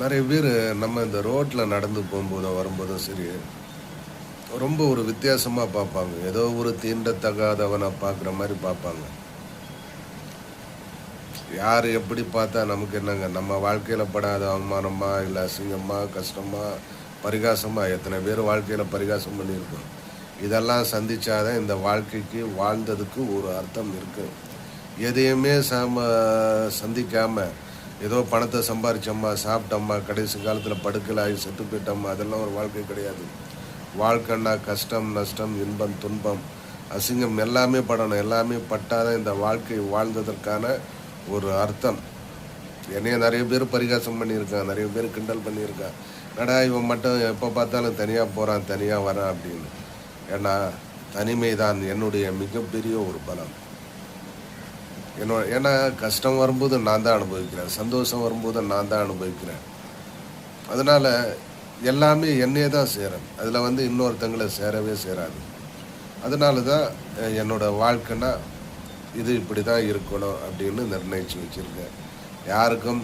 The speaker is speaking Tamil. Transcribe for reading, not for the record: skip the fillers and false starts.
நிறைய பேர் நம்ம இந்த ரோட்டில் நடந்து போகும்போதும் வரும்போதும் சரி, ரொம்ப ஒரு வித்தியாசமாக பார்ப்பாங்க. ஏதோ ஒரு தீண்டத்தகாதவனை பார்க்குற மாதிரி பார்ப்பாங்க. யார் எப்படி பார்த்தா நமக்கு என்னங்க? நம்ம வாழ்க்கையில் படாத அவமானமா, இல்லை அசிங்கமா, கஷ்டமா, பரிகாசமா எத்தனை பேர் வாழ்க்கையில் பரிகாசம் பண்ணியிருக்கோம். இதெல்லாம் சந்திச்சாதான் இந்த வாழ்க்கைக்கு வாழ்ந்ததுக்கு ஒரு அர்த்தம் இருக்குது. எதையுமே சந்திக்காமல் ஏதோ பணத்தை சம்பாரிச்சோம்மா, சாப்பிட்டோம்மா, கடைசி காலத்தில் படுக்கலாகி செத்து போயிட்டோம்மா, அதெல்லாம் ஒரு வாழ்க்கை கிடையாது. வாழ்க்கைன்னா கஷ்டம், நஷ்டம், இன்பம், துன்பம், அசிங்கம் எல்லாமே படணும். எல்லாமே பட்டாதான் இந்த வாழ்க்கை வாழ்ந்ததற்கான ஒரு அர்த்தம். என்னைய நிறைய பேர் பரிகாசம் பண்ணியிருக்கான், நிறைய பேர் கிண்டல் பண்ணியிருக்கான். நடா இவன் மட்டும் எப்போ பார்த்தாலும் தனியாக போகிறான், தனியாக வரான் அப்படின்னு. ஏன்னா தனிமை தான் என்னுடைய மிகப்பெரிய ஒரு பலம். ஏன்னா கஷ்டம் வரும்போது நான் தான் அனுபவிக்கிறேன், சந்தோஷம் வரும்போது நான் தான் அனுபவிக்கிறேன். அதனால் எல்லாமே என்னையே தான் சேரும். அதில் இன்னொருத்தங்களை சேரவே சேராது. அதனால தான் என்னோடய வாழ்க்கைன்னா இது இப்படி தான் இருக்கணும் அப்படின்னு நிர்ணயித்து வச்சுருக்கேன். யாருக்கும்